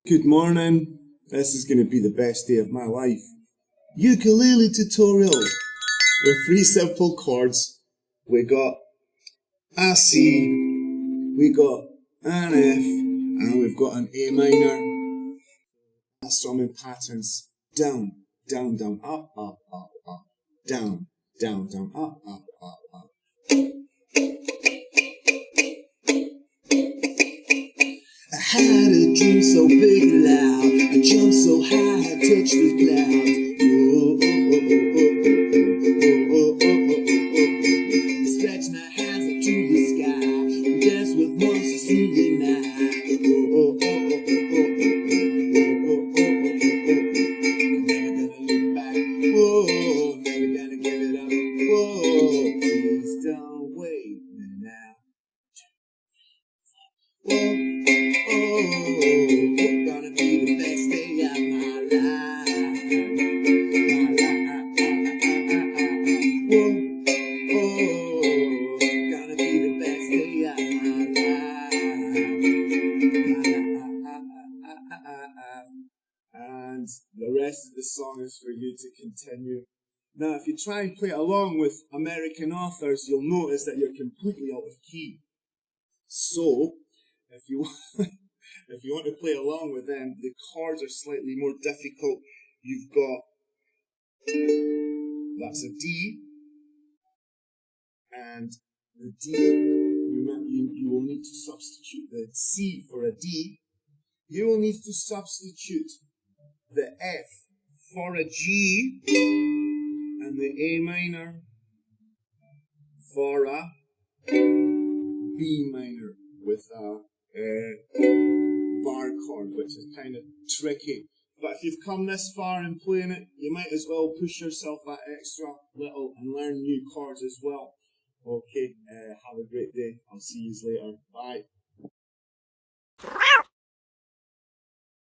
Good morning. This is going to be the best day of my life. Ukulele tutorial. With 3 simple chords. We got a C, we got an F, and we've got an A minor. Strumming patterns. Down, down, down, up, up, up, up. Down, down, down, up, up, up, up. I had a dream so big and loud, I jumped so high, I touched the clouds. Oh, oh, oh, oh, oh, oh, oh, oh, oh, oh, oh. I stretched my hands up to the sky, we danced with monsters through the night. Oh, oh, oh, oh, oh, oh, oh, oh, oh, oh, never gonna look back. Whoa, never gonna give it up. Whoa, please don't wait now. Whoa. Oh, gonna be the best day of my life. Whoa, oh, gonna be the best day of my life. And the rest of the song is for you to continue. Now, if you try and play along with American authors, you'll notice that you're completely out of key. So, if you want to play along with them, the chords are slightly more difficult. You've got, that's a D, and the D, you will need to substitute the C for a D. You will need to substitute the F for a G, and the A minor for a B minor with a bar chord, which is kind of tricky. But if you've come this far in playing it, you might as well push yourself that extra little and learn new chords as well. Okay, have a great day. I'll see you later. Bye.